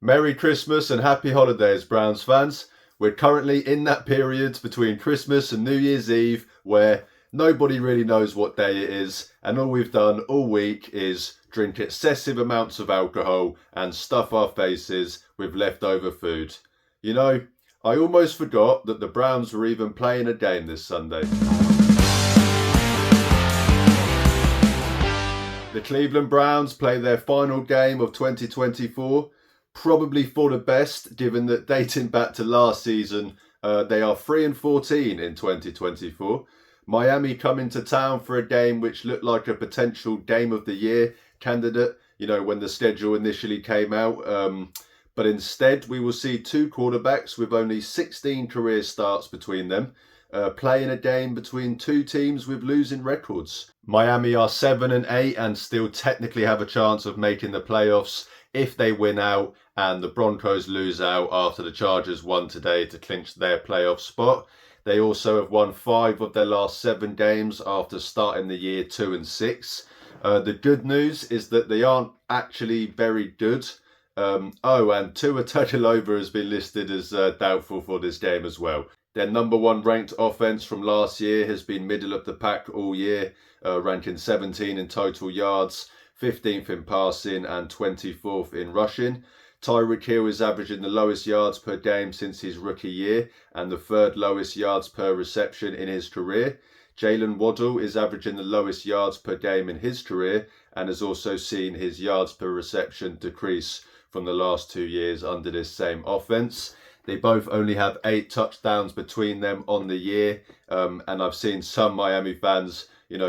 Merry Christmas and happy holidays, Browns fans. We're currently in that period between Christmas and New Year's Eve where nobody really knows what day it is, and all we've done all week is drink excessive amounts of alcohol and stuff our faces with leftover food. You know, I almost forgot that the Browns were even playing a game this Sunday. The Cleveland Browns play their final game of 2024. Probably for the best, given that dating back to last season, they are 3-14 in 2024. Miami coming to town for a game which looked like a potential Game of the Year candidate, when the schedule initially came out. But instead, we will see two quarterbacks with only 16 career starts between them, playing a game between two teams with losing records. Miami are 7-8 and still technically have a chance of making the playoffs if they win out and the Broncos lose out after the Chargers won today to clinch their playoff spot. They also have won 5 of their last 7 games after starting the year 2-6. The good news is that they aren't actually very good. And Tua Tagovailoa has been listed as doubtful for this game as well. Their number 1 ranked offense from last year has been middle of the pack all year, ranking 17 in total yards, 15th in passing and 24th in rushing. Tyreek Hill is averaging the lowest yards per game since his rookie year and the 3rd lowest yards per reception in his career. Jalen Waddle is averaging the lowest yards per game in his career and has also seen his yards per reception decrease from the last 2 years under this same offense. They both only have 8 touchdowns between them on the year, and I've seen some Miami fans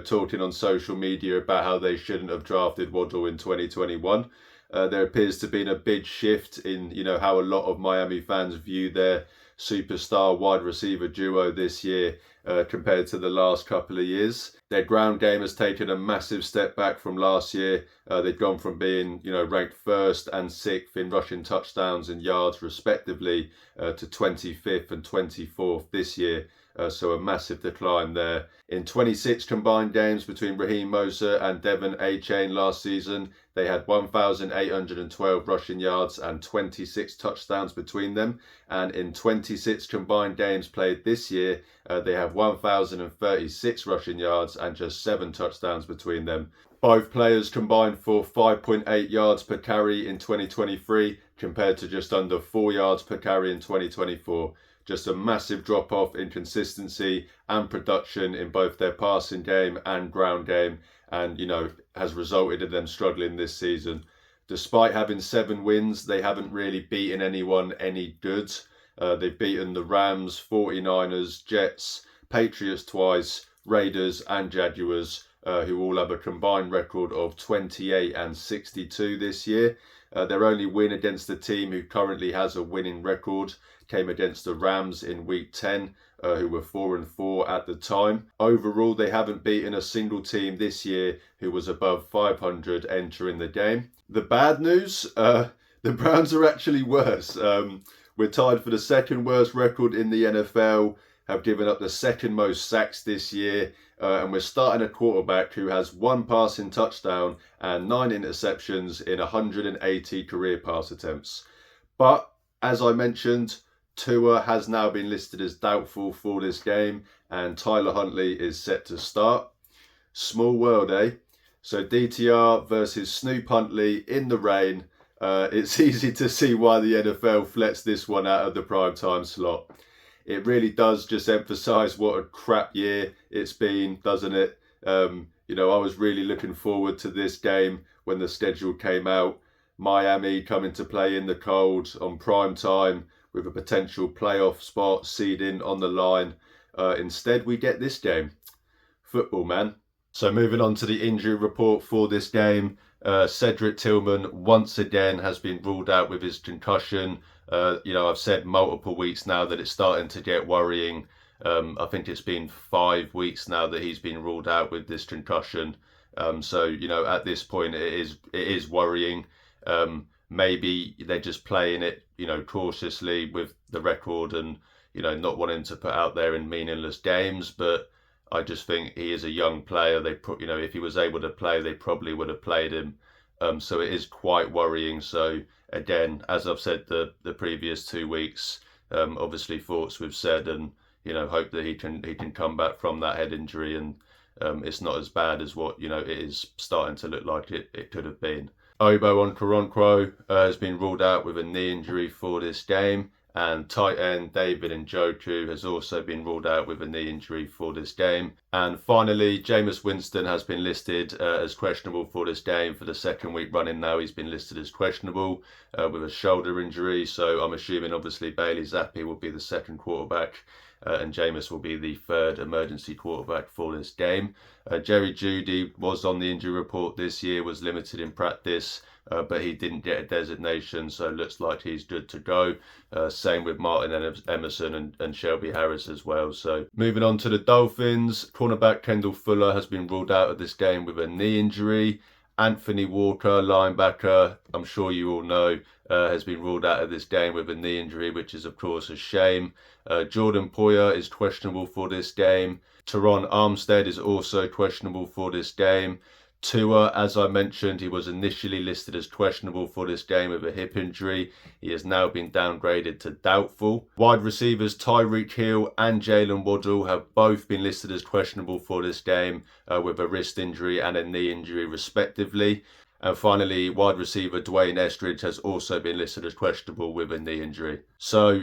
talking on social media about how they shouldn't have drafted Waddle in 2021. There appears to be a big shift in, how a lot of Miami fans view their superstar wide receiver duo this year compared to the last couple of years. Their ground game has taken a massive step back from last year. They've gone from being, ranked 1st and 6th in rushing touchdowns and yards respectively to 25th and 24th this year. So a massive decline there. In 26 combined games between Raheem Mostert and Devon A-Chain last season, they had 1,812 rushing yards and 26 touchdowns between them. And in 26 combined games played this year, they have 1,036 rushing yards and just 7 touchdowns between them. Both players combined for 5.8 yards per carry in 2023 compared to just under 4 yards per carry in 2024. Just a massive drop-off in consistency and production in both their passing game and ground game, and has resulted in them struggling this season. Despite having 7 wins, they haven't really beaten anyone any good. They've beaten the Rams, 49ers, Jets, Patriots twice, Raiders and Jaguars, who all have a combined record of 28-62 this year. Their only win against the team who currently has a winning record came against the Rams in week 10, who were 4-4 at the time. Overall, they haven't beaten a single team this year who was above 500 entering the game. The bad news, the Browns are actually worse. We're tied for the 2nd worst record in the NFL, have given up the 2nd most sacks this year, and we're starting a quarterback who has 1 passing touchdown and 9 interceptions in 180 career pass attempts. But, as I mentioned, Tua has now been listed as doubtful for this game, and Tyler Huntley is set to start. Small world, eh? So DTR versus Snoop Huntley in the rain. It's easy to see why the NFL flets this one out of the primetime slot. It really does just emphasise what a crap year it's been, doesn't it? I was really looking forward to this game when the schedule came out. Miami coming to play in the cold on prime time with a potential playoff spot seeding on the line. Instead, we get this game. Football, man. So moving on to the injury report for this game. Cedric Tillman once again has been ruled out with his concussion. I've said multiple weeks now that it's starting to get worrying. I think it's been 5 weeks now that he's been ruled out with this concussion. So at this point it is worrying. Maybe they're just playing it, cautiously with the record and, not wanting to put out there in meaningless games. But I just think he is a young player. If he was able to play, they probably would have played him. So it is quite worrying. So again, as I've said the previous 2 weeks, obviously thoughts we've said, and hope that he can come back from that head injury, and it's not as bad as what it is starting to look like it could have been. Obo Okoronkwo has been ruled out with a knee injury for this game, and tight end David Njoku has also been ruled out with a knee injury for this game. And finally, Jameis Winston has been listed as questionable for this game for the second week running now. He's been listed as questionable with a shoulder injury, so I'm assuming obviously Bailey Zappi will be the second quarterback. And Jameis will be the third emergency quarterback for this game. Jerry Jeudy was on the injury report this year, was limited in practice, but he didn't get a designation, so it looks like he's good to go. Same with Martin Emerson and Shelby Harris as well. So moving on to the Dolphins, cornerback Kendall Fuller has been ruled out of this game with a knee injury. Anthony Walker, linebacker, I'm sure you all know, has been ruled out of this game with a knee injury, which is of course a shame. Jordan Poyer is questionable for this game. Teron Armstead is also questionable for this game. Tua, as I mentioned, he was initially listed as questionable for this game with a hip injury. He has now been downgraded to doubtful. Wide receivers Tyreek Hill and Jalen Waddle have both been listed as questionable for this game with a wrist injury and a knee injury respectively. And finally, wide receiver Dwayne Estridge has also been listed as questionable with a knee injury. So,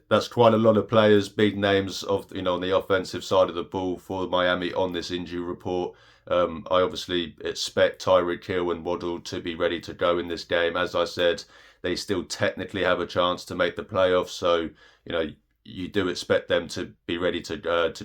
that's quite a lot of players, big names of on the offensive side of the ball for Miami on this injury report. I obviously expect Tyreek Hill and Waddle to be ready to go in this game. As I said, they still technically have a chance to make the playoffs, so you do expect them to be ready to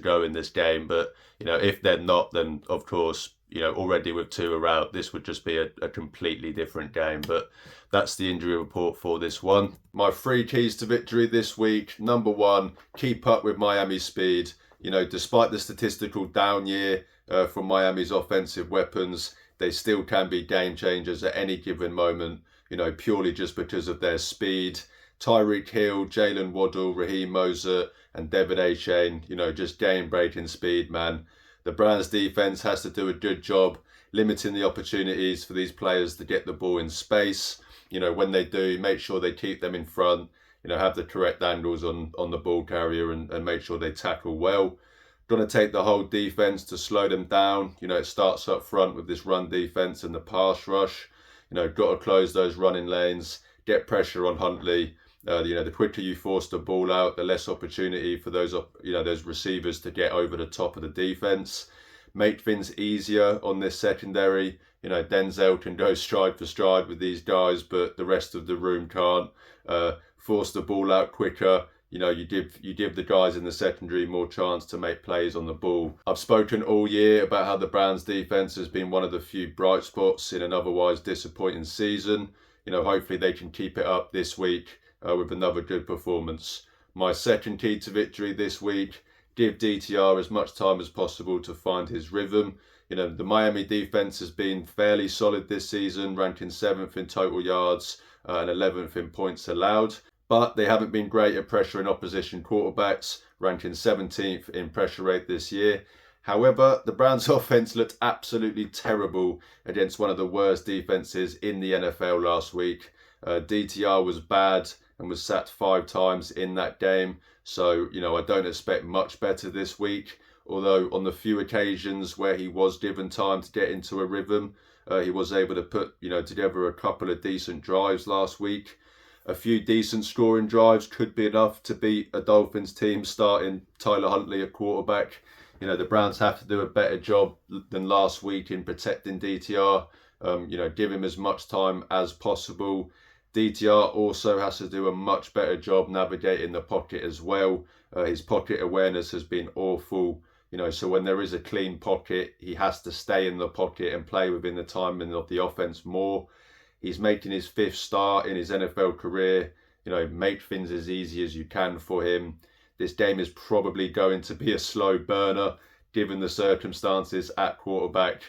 go in this game. But if they're not, then of course already with Tua out, this would just be a completely different game. But that's the injury report for this one. My 3 keys to victory this week: number 1, keep up with Miami's speed. Despite the statistical down year from Miami's offensive weapons, they still can be game changers at any given moment, purely just because of their speed. Tyreek Hill, Jalen Waddle, Raheem Mostert, and Devin Achane, just game-breaking speed, man. The Browns defense has to do a good job limiting the opportunities for these players to get the ball in space. When they do, make sure they keep them in front, have the correct angles on the ball carrier, and make sure they tackle well. Going to take the whole defense to slow them down. It starts up front with this run defense and the pass rush. Got to close those running lanes, get pressure on Huntley. The quicker you force the ball out, the less opportunity for those receivers to get over the top of the defense. Make things easier on this secondary. Denzel can go stride for stride with these guys, but the rest of the room can't. Force the ball out quicker. You give the guys in the secondary more chance to make plays on the ball. I've spoken all year about how the Browns defense has been one of the few bright spots in an otherwise disappointing season. Hopefully they can keep it up this week with another good performance. My second key to victory this week: give DTR as much time as possible to find his rhythm. The Miami defense has been fairly solid this season, ranking 7th in total yards and 11th in points allowed. But they haven't been great at pressuring opposition quarterbacks, ranking 17th in pressure rate this year. However, the Browns' offense looked absolutely terrible against one of the worst defenses in the NFL last week. DTR was bad and was sacked 5 times in that game. So, I don't expect much better this week. Although on the few occasions where he was given time to get into a rhythm, he was able to put, together a couple of decent drives last week. A few decent scoring drives could be enough to beat a Dolphins team starting Tyler Huntley at quarterback. The Browns have to do a better job than last week in protecting DTR. Give him as much time as possible. DTR also has to do a much better job navigating the pocket as well. His pocket awareness has been awful. So when there is a clean pocket, he has to stay in the pocket and play within the timing of the offense more. He's making his 5th start in his NFL career. Make things as easy as you can for him. This game is probably going to be a slow burner, given the circumstances at quarterback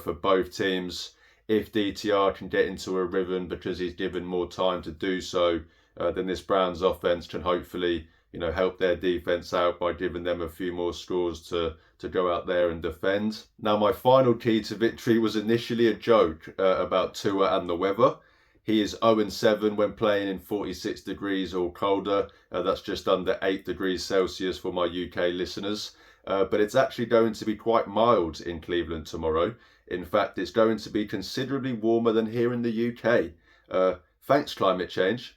for both teams. If DTR can get into a rhythm because he's given more time to do so, then this Browns offense can hopefully help their defense out by giving them a few more scores to go out there and defend. Now, my final key to victory was initially a joke about Tua and the weather. He is 0-7 when playing in 46 degrees or colder. That's just under 8 degrees Celsius for my UK listeners. But it's actually going to be quite mild in Cleveland tomorrow. In fact, it's going to be considerably warmer than here in the UK. Thanks, climate change.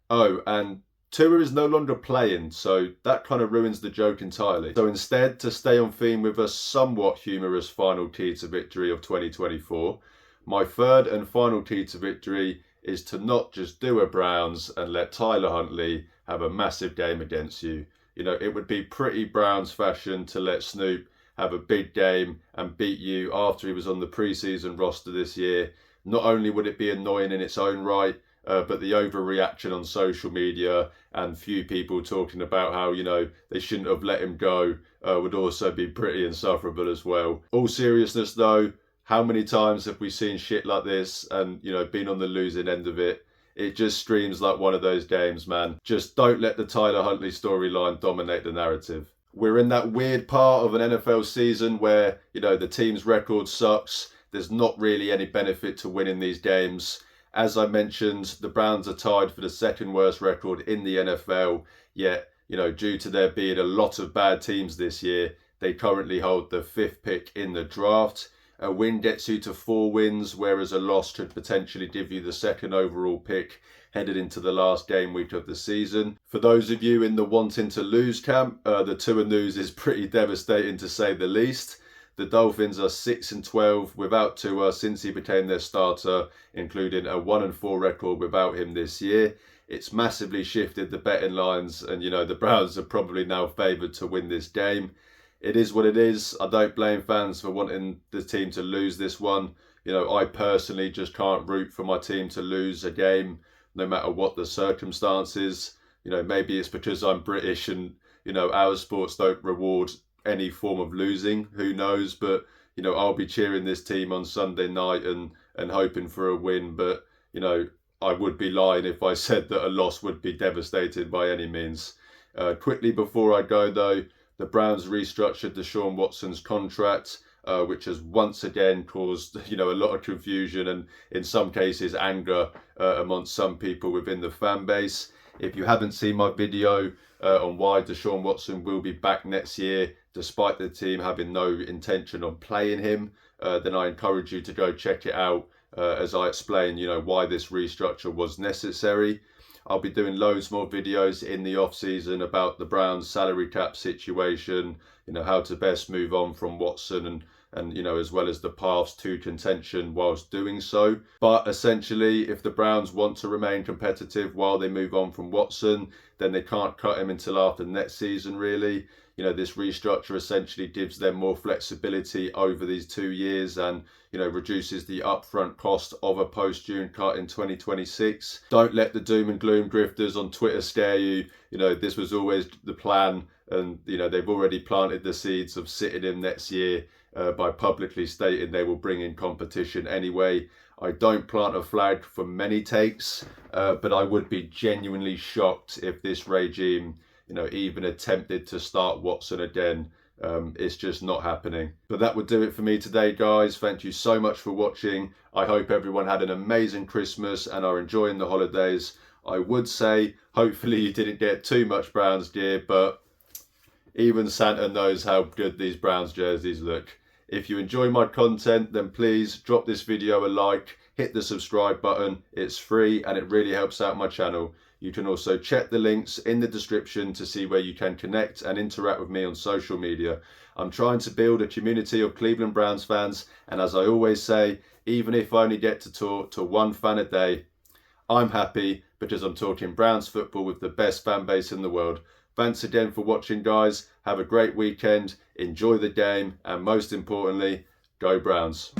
Oh, and Tua is no longer playing, so that kind of ruins the joke entirely. So instead, to stay on theme with a somewhat humorous final key to victory of 2024, my third and final key to victory is to not just do a Browns and let Tyler Huntley have a massive game against you. You know, it would be pretty Browns fashion to let Snoop have a big game and beat you after he was on the preseason roster this year. Not only would it be annoying in its own right, but the overreaction on social media and few people talking about how, you know, they shouldn't have let him go would also be pretty insufferable as well. All seriousness though, how many times have we seen shit like this and, you know, been on the losing end of it? It just screams like one of those games, man. Just don't let the Tyler Huntley storyline dominate the narrative. We're in that weird part of an NFL season where, you know, the team's record sucks. There's not really any benefit to winning these games. As I mentioned, the Browns are tied for the second worst record in the NFL, yet, you know, due to there being a lot of bad teams this year, they currently hold the 5th pick in the draft. A win gets you to 4 wins, whereas a loss could potentially give you the 2nd overall pick headed into the last game week of the season. For those of you in the wanting to lose camp, the Tua news is pretty devastating to say the least. The Dolphins are 6-12 without Tua since he became their starter, including a 1-4 record without him this year. It's massively shifted the betting lines, and you know the Browns are probably now favoured to win this game. It is what it is. I don't blame fans for wanting the team to lose this one. You know, I personally just can't root for my team to lose a game, no matter what the circumstances. You know, maybe it's because I'm British and, you know, our sports don't reward any form of losing, who knows, but you know, I'll be cheering this team on Sunday night and hoping for a win, but you know, I would be lying if I said that a loss would be devastating by any means. Quickly before I go though, the Browns restructured Deshaun Watson's contract, which has once again caused, you know, a lot of confusion and in some cases anger amongst some people within the fan base. If you haven't seen my video on why Deshaun Watson will be back next year, despite the team having no intention of playing him, then I encourage you to go check it out as I explain, you know, why this restructure was necessary. I'll be doing loads more videos in the off season about the Browns salary cap situation, you know, how to best move on from Watson and you know, as well as the paths to contention whilst doing so. But essentially, if the Browns want to remain competitive while they move on from Watson, then they can't cut him until after next season, really. You know, this restructure essentially gives them more flexibility over these 2 years and, you know, reduces the upfront cost of a post-June cut in 2026. Don't let the doom and gloom grifters on Twitter scare you. You know, this was always the plan and, you know, they've already planted the seeds of sitting him next year by publicly stating they will bring in competition anyway. I don't plant a flag for many takes, but I would be genuinely shocked if this regime, you know, even attempted to start Watson again. It's just not happening. But that would do it for me today, guys. Thank you so much for watching. I hope everyone had an amazing Christmas and are enjoying the holidays. I would say, hopefully you didn't get too much Browns gear, but even Santa knows how good these Browns jerseys look. If you enjoy my content, then please drop this video a like, hit the subscribe button. It's free and it really helps out my channel. You can also check the links in the description to see where you can connect and interact with me on social media. I'm trying to build a community of Cleveland Browns fans, and as I always say, even if I only get to talk to one fan a day, I'm happy because I'm talking Browns football with the best fan base in the world. Thanks again for watching, guys. Have a great weekend, enjoy the game, and most importantly, go Browns.